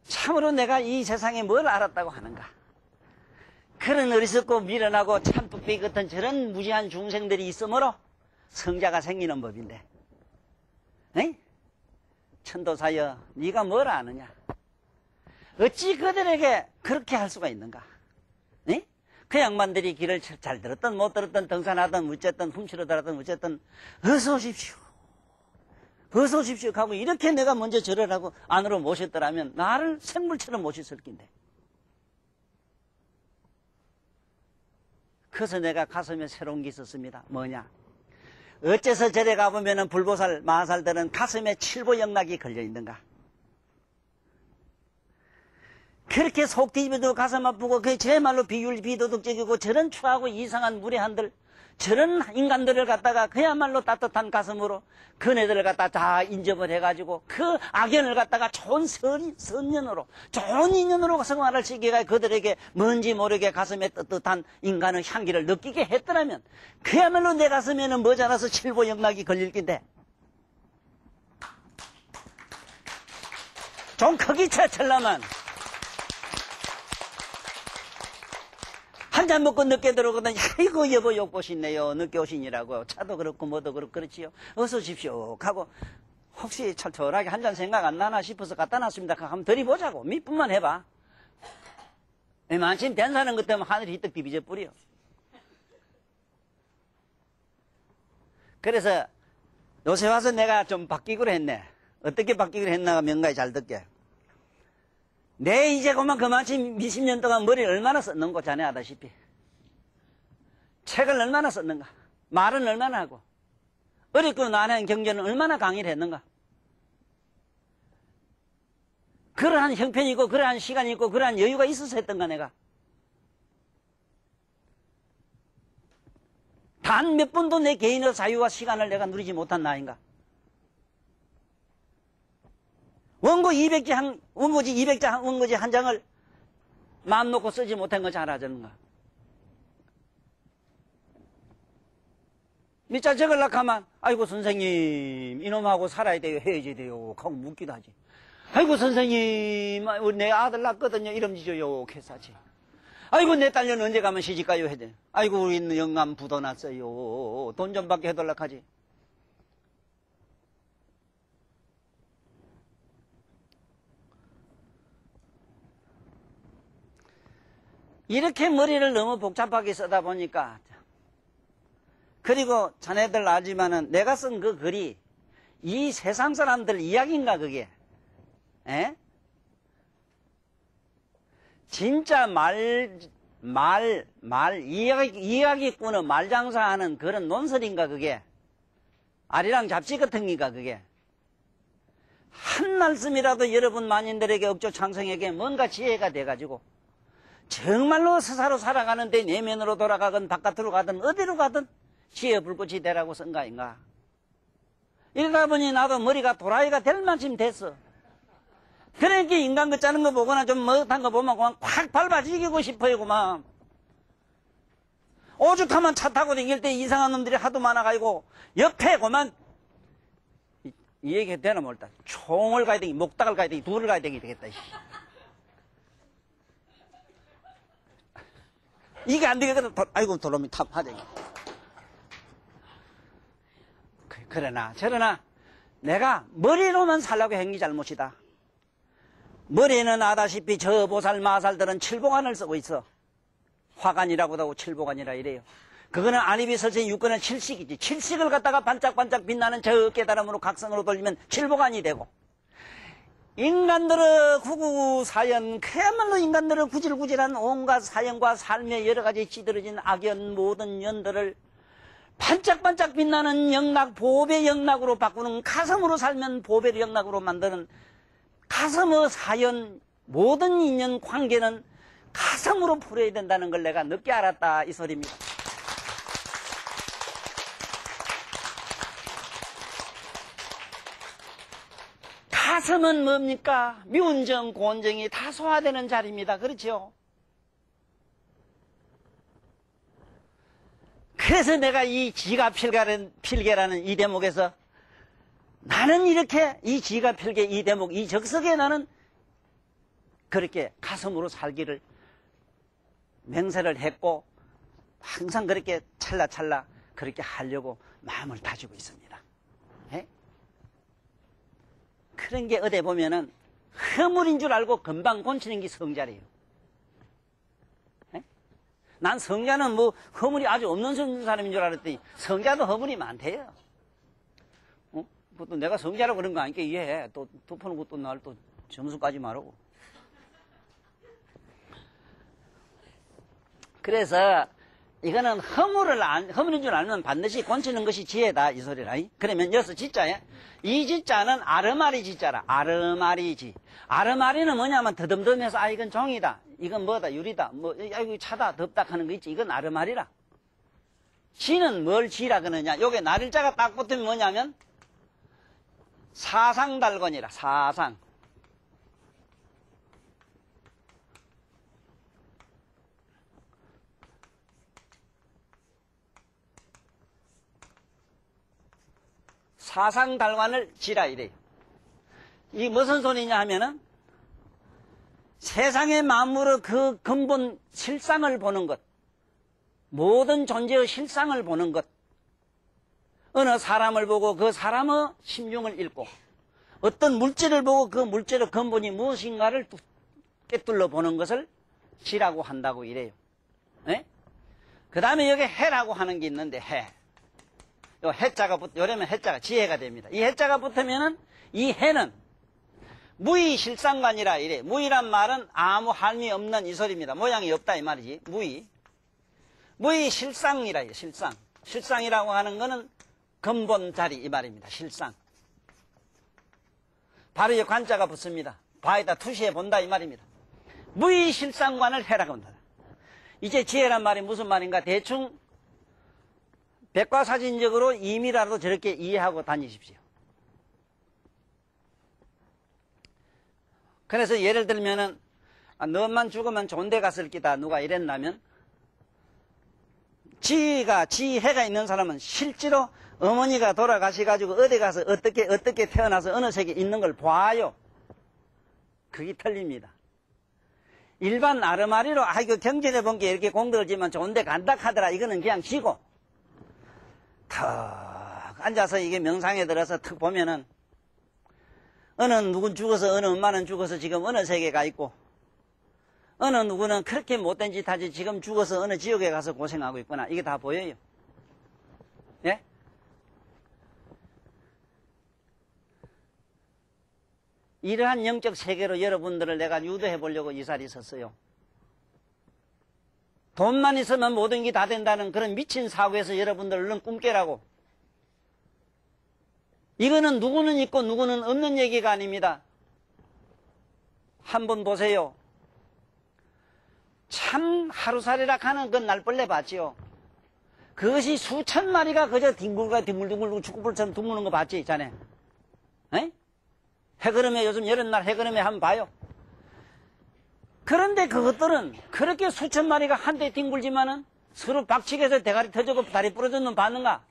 참으로 내가 이 세상에 뭘 알았다고 하는가. 그런 어리석고 미련하고 참 뚝배기 같은 저런 무지한 중생들이 있으므로 성자가 생기는 법인데. 에이? 천도사여 네가 뭘 아느냐. 어찌 그들에게 그렇게 할 수가 있는가. 에이? 그 양반들이 길을 잘 들었든 못 들었든 등산하든 어쨌든 훔치러 들었든 어쨌든 어서 오십시오. 어서 오십시오 하고 이렇게 내가 먼저 절을 하고 안으로 모셨더라면 나를 생물처럼 모셨을 낀데. 그래서 내가 가슴에 새로운 게 있었습니다. 뭐냐. 어째서 절에 가보면 불보살 마살들은 가슴에 칠보영락이 걸려있는가. 그렇게 속 뒤집어도 가슴 아프고 그게 제 말로 비도덕적이고 저런 추하고 이상한 무례한들 저런 인간들을 갖다가 그야말로 따뜻한 가슴으로 그네들을 갖다 다 인접을 해가지고 그 악연을 갖다가 좋은 선년으로 좋은 인연으로 생활할 시기가 그들에게 뭔지 모르게 가슴에 뜨뜻한 인간의 향기를 느끼게 했더라면 그야말로 내 가슴에는 머지않아서 칠보영락이 걸릴 낀데 좀 크기 차철라면 한잔 먹고 늦게 들어오거든. 아이고 여보 욕보시네요. 늦게 오시니라고. 차도 그렇고 뭐도 그렇고 그렇지요. 어서 오십시오 하고 혹시 철철하게 한잔 생각 안 나나 싶어서 갖다 놨습니다. 한번 들이보자고. 밑분만 해봐. 마침 된사는 것 때문에 하늘이 희떡 비비져 뿌려. 그래서 요새 와서 내가 좀 바뀌기로 했네. 어떻게 바뀌기로 했나가 명가에 잘 듣게. 내 이제 그만큼 몇십 년 동안 머리를 얼마나 썼는고 자네 아다시피. 책을 얼마나 썼는가. 말은 얼마나 하고. 어렵고 난해한 경전은 얼마나 강의를 했는가. 그러한 형편이 있고 그러한 시간이 있고 그러한 여유가 있어서 했던가 내가. 단 몇 번도 내 개인의 자유와 시간을 내가 누리지 못한 나인가. 원고지 200자 원고지 한 장을 마음 놓고 쓰지 못한 거 잘 알았는가. 밑자 적으려고 하면, 아이고, 선생님, 이놈하고 살아야 돼요, 헤어져야 돼요. 하고 묻기도 하지. 아이고, 선생님, 우리 내 아들 낳거든요. 이름 지어요. 캐사지. 아이고, 내 딸년 언제 가면 시집가요? 해야 돼. 아이고, 우리 영감 부도 났어요. 돈 좀 받게 해달라고 하지. 이렇게 머리를 너무 복잡하게 쓰다 보니까, 그리고 자네들 알지만은 내가 쓴 그 글이 이 세상 사람들 이야기인가, 그게? 에? 진짜 이야기꾼의 말장사하는 그런 논설인가, 그게? 아리랑 잡지 같은 게인가, 그게? 한 말씀이라도 여러분 만인들에게 억조 창성에게 뭔가 지혜가 돼가지고, 정말로 스사로 살아가는데 내면으로 돌아가건 바깥으로 가든 어디로 가든 지혜 불꽃이 되라고 쓴 거 아닌가. 이러다 보니 나도 머리가 도라이가 될 만큼 됐어. 그러니까 인간 그 짜는 거 보거나 좀 멋한 거 보면 그만 콱 밟아 죽이고 싶어요, 그만. 오죽하면 차 타고 다닐 때 이상한 놈들이 하도 많아가지고 옆에 그만 이 얘기 해도 되나 모르겠다. 총을 가야 되기, 목닥을 가야 되기, 둘을 가야 되겠다. 이게 안 되겠거든. 아이고, 도로미 탑하자. 그러나 내가 머리로만 살라고 한 게 잘못이다. 머리는 아다시피 저 보살 마살들은 칠보관을 쓰고 있어. 화관이라고도 하고 칠보관이라 이래요. 그거는 안입이설세 육근은 칠식이지. 칠식을 갖다가 반짝반짝 빛나는 저 깨달음으로 각성으로 돌리면 칠보관이 되고, 인간들의 구구사연, 그야말로 인간들의 구질구질한 온갖 사연과 삶의 여러 가지 찌들어진 악연 모든 연들을 반짝반짝 빛나는 영락, 보배 영락으로 바꾸는, 가슴으로 살면 보배 영락으로 만드는 가슴의 사연, 모든 인연 관계는 가슴으로 풀어야 된다는 걸 내가 늦게 알았다, 이 소리입니다. 가슴은 뭡니까? 미운정, 고운정이 다 소화되는 자리입니다. 그렇죠? 그래서 내가 이 지가 필개라는 이 대목에서 나는 이렇게 이 지가 필개 이 대목, 이 적석에 나는 그렇게 가슴으로 살기를 맹세를 했고 항상 그렇게 찰나찰나 그렇게 하려고 마음을 다지고 있습니다. 예? 그런 게 어디 보면은 허물인 줄 알고 금방 곤치는 게 성자래요. 예? 난 성자는 뭐 허물이 아주 없는 사람인 줄 알았더니 성자도 허물이 많대요. 또 내가 성자라고 그런 거 아니까 이해해. 또 덮어놓고 또 날 또 점수까지 말하고. 그래서 이거는 허물인 줄 알면 반드시 곤치는 것이 지혜다, 이 소리라. 그러면 여기서 지자에 이 지자는 아르마리 지자라. 아르마리지. 아르마리는 뭐냐면 더듬더듬해서 아 이건 종이다, 이건 뭐다, 유리다, 뭐 이거 차다, 덥다 하는 거 있지. 이건 아르마리라. 지는 뭘 지라 그러냐. 요게 날일자가 딱 붙으면 뭐냐면 사상달건이라. 사상. 사상달관을 지라 이래요. 이게 무슨 소리냐 하면은 세상의 만물의 그 근본 실상을 보는 것, 모든 존재의 실상을 보는 것, 어느 사람을 보고 그 사람의 심중을 읽고 어떤 물질을 보고 그 물질의 근본이 무엇인가를 꿰뚫러 보는 것을 지라고 한다고 이래요. 그 다음에 여기 해라고 하는 게 있는데 해. 요 해자가 요러면 해자가 지혜가 됩니다. 이 해자가 붙으면은 이 해는 무의 실상관이라 이래. 무의란 말은 아무 할미 없는 이 소리입니다. 모양이 없다 이 말이지. 무의 실상이라 이래. 실상. 실상이라고 하는 거는 근본 자리 이 말입니다. 실상. 바로 이 관자가 붙습니다. 바에다 투시해 본다 이 말입니다. 무의 실상관을 해라고 한다. 이제 지혜란 말이 무슨 말인가 대충 백과사전적으로 임의라도 저렇게 이해하고 다니십시오. 그래서 예를 들면은 너만 죽으면 좋은 데 갔을 기다 누가 이랬나면 지가, 지 해가 있는 사람은 실제로 어머니가 돌아가셔가지고 어디 가서 어떻게 태어나서 어느 색에 있는 걸 봐요. 그게 틀립니다. 일반 아르마리로, 이거 경전해 본 게 이렇게 공덕을 지면 좋은데 간다 하더라. 이거는 그냥 지고, 턱 앉아서 이게 명상에 들어서 턱 보면은, 어느 누군 죽어서, 어느 엄마는 죽어서 지금 어느 세계에 가 있고, 어느 누구는 그렇게 못된 짓 하지 지금 죽어서 어느 지옥에 가서 고생하고 있구나. 이게 다 보여요. 예? 이러한 영적 세계로 여러분들을 내가 유도해 보려고 이 자리에 섰어요. 돈만 있으면 모든 게 다 된다는 그런 미친 사고에서 여러분들 얼른 꿈 깨라고. 이거는 누구는 있고 누구는 없는 얘기가 아닙니다. 한번 보세요. 참 하루살이락 하는 그 날벌레 봤지요. 그것이 수천 마리가 그저 뒹굴고 축구볼처럼 둥그는 거 봤지, 자네? 에? 해그름에 요즘 여름날 해그름에 한번 봐요. 그런데 그것들은 그렇게 수천 마리가 한데 뒹굴지만은 서로 박치기해서 대가리 터지고 다리 부러졌는 봤는가?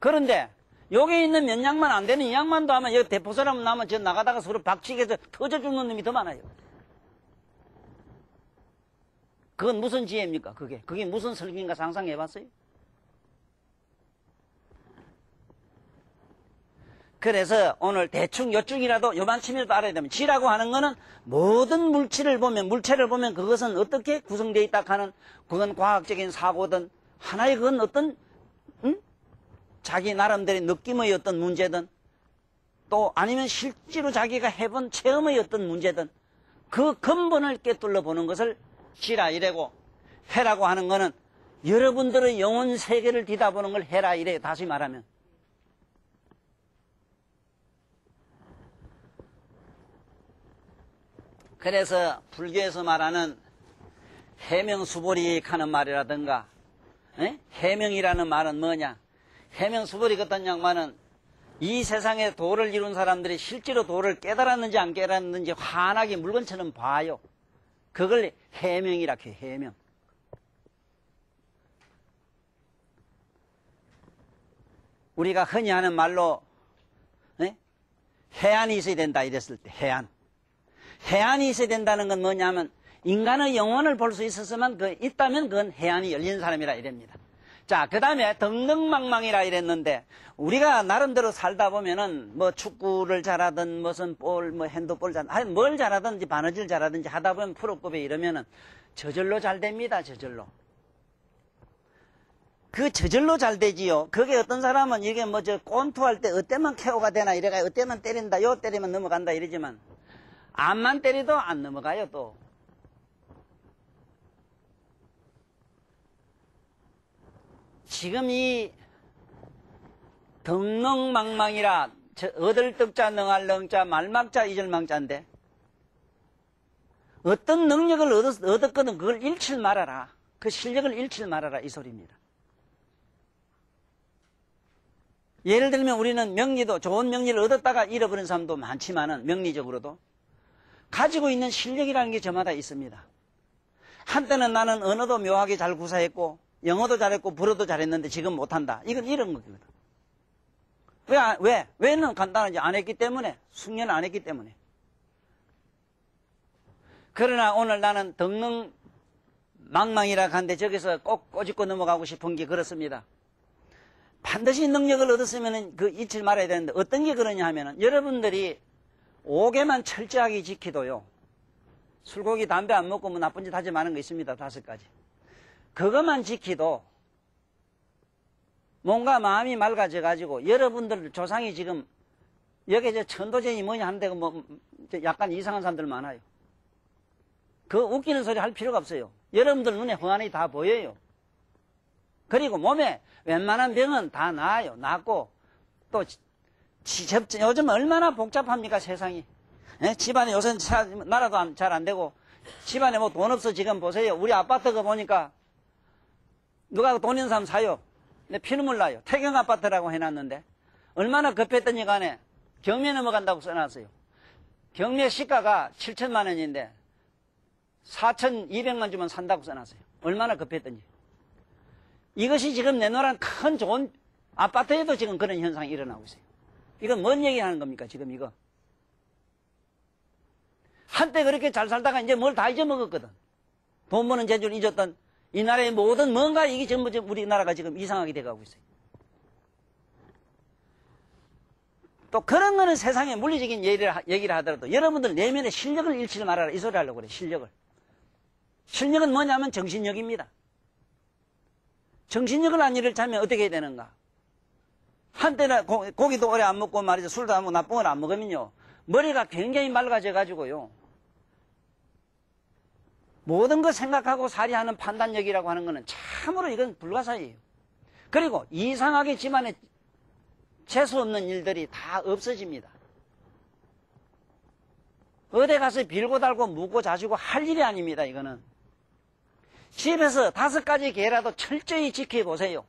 그런데 여기 있는 몇 양만 안 되는 이 양만도 하면 여기 대포사람 나면 저 나가다가 서로 박치기해서 터져 죽는 놈이 더 많아요. 그건 무슨 지혜입니까? 그게 무슨 설계인가 상상해 봤어요? 그래서 오늘 대충 요중이라도 요만치밀도 알아야 되면 지라고 하는 거는 모든 물체를 보면 그것은 어떻게 구성되어 있다 하는 그건 과학적인 사고든 하나의 그건 어떤 자기 나름대로의 느낌의 어떤 문제든 또 아니면 실제로 자기가 해본 체험의 어떤 문제든 그 근본을 꿰뚫러 보는 것을 지라 이래고 해라고 하는 거는 여러분들의 영혼 세계를 뒤다보는 걸 해라 이래요. 다시 말하면. 그래서 불교에서 말하는 해명수보리 하는 말이라든가 해명이라는 말은 뭐냐. 해명수보리 같은 양반은 이 세상에 도를 이룬 사람들이 실제로 도를 깨달았는지 안 깨달았는지 환하게 물건처럼 봐요. 그걸 해명이라 해요. 해명. 우리가 흔히 하는 말로 해안이 있어야 된다 이랬을 때 해안이 있어야 된다는 건 뭐냐면 인간의 영혼을 볼 수 있었으면 있다면 그건 해안이 열린 사람이라 이랍니다. 자, 그 다음에 덕능망망이라 이랬는데 우리가 나름대로 살다 보면은 뭐 축구를 잘하든 무슨 핸드볼 잘하든 뭘 잘하든지 바느질 잘하든지 하다 보면 프로급에 이러면은 저절로 잘 됩니다. 저절로. 그 저절로 잘 되지요. 그게 어떤 사람은 이게 꼰투할 때 어때만 KO가 되나 이래가 어때만 때린다 요 때리면 넘어간다 이러지만 암만 때려도 안 넘어가요 또. 지금 이 덕능망망이라 얻을 덕자 능할 능자 말막자 이절망자인데 어떤 능력을 얻었거든 그걸 잃지 말아라. 그 실력을 잃지 말아라 이 소리입니다. 예를 들면 우리는 명리도 좋은 명리를 얻었다가 잃어버린 사람도 많지만은 명리적으로도 가지고 있는 실력이라는 게 저마다 있습니다. 한때는 나는 언어도 묘하게 잘 구사했고 영어도 잘했고 불어도 잘했는데 지금 못한다. 이건 이런 거거든. 왜는 간단하지 안 했기 때문에 숙련 안 했기 때문에. 그러나 오늘 나는 덕능망망이라 하는데 저기서 꼭 꼬집고 넘어가고 싶은 게 그렇습니다. 반드시 능력을 얻었으면 그 잊지 말아야 되는데 어떤 게 그러냐 하면은 여러분들이 5개만 철저하게 지키도요. 술고기 담배 안 먹고 뭐 나쁜 짓 하지 마는 거 있습니다. 5가지. 그것만 지키도 뭔가 마음이 맑아져가지고 여러분들 조상이 지금 여기 저 천도제이 뭐냐 하는데 약간 이상한 사람들 많아요. 그 웃기는 소리 할 필요가 없어요. 여러분들 눈에 훤히 다 보여요. 그리고 몸에 웬만한 병은 다 나아요. 낫고 또 요즘 얼마나 복잡합니까 세상이. 집안에 요새 나라도 잘 안 되고 집안에 뭐 돈 없어 지금 보세요. 우리 아파트가 보니까 누가 돈 있는 사람 사요. 근데 피눈물 나요. 태경 아파트라고 해놨는데 얼마나 급했더니 간에 경매 넘어간다고 써놨어요. 경매 시가가 7천만 원인데 4,200만 주면 산다고 써놨어요. 얼마나 급했던지. 이것이 지금 내놓으란 큰 좋은 아파트에도 지금 그런 현상이 일어나고 있어요. 이건 뭔 얘기하는 겁니까, 지금 이거? 한때 그렇게 잘 살다가 이제 뭘 다 잊어먹었거든. 돈 버는 재주를 잊었던 이 나라의 모든 뭔가 이게 전부 우리나라가 지금 이상하게 돼가고 있어요. 또 그런 거는 세상에 물리적인 얘기를 하더라도 여러분들 내면의 실력을 잃지 말아라 이 소리 하려고 그래. 실력을. 실력은 뭐냐면 정신력입니다. 정신력을 안 잃으려면 어떻게 해야 되는가? 한때는 고기도 오래 안 먹고 말이죠. 술도 안 먹고 나쁜 걸 안 먹으면요. 머리가 굉장히 맑아져 가지고요. 모든 것 생각하고 살이하는 판단력이라고 하는 것은 참으로 이건 불가사의예요. 그리고 이상하게 집안에 재수 없는 일들이 다 없어집니다. 어디 가서 빌고 달고 묻고 자시고 할 일이 아닙니다. 이거는. 집에서 5가지 계라도 철저히 지켜보세요.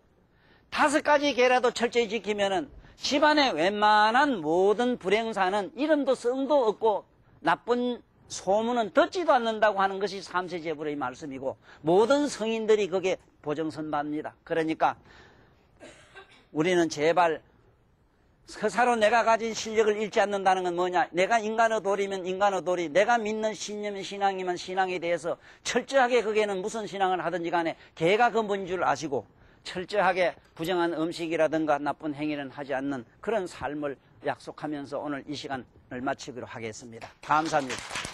5가지 계라도 철저히 지키면은 집안의 웬만한 모든 불행사는 이름도 성도 없고 나쁜 소문은 듣지도 않는다고 하는 것이 삼세제불의 말씀이고 모든 성인들이 거기에 보정선바입니다. 그러니까 우리는 제발 스스로 내가 가진 실력을 잃지 않는다는 건 뭐냐? 내가 인간의 도리면 인간의 도리, 내가 믿는 신념이 신앙이면 신앙에 대해서 철저하게 거기에는 무슨 신앙을 하든지 간에 걔가 근본인 줄 아시고 철저하게 부정한 음식이라든가 나쁜 행위는 하지 않는 그런 삶을 약속하면서 오늘 이 시간을 마치기로 하겠습니다. 감사합니다.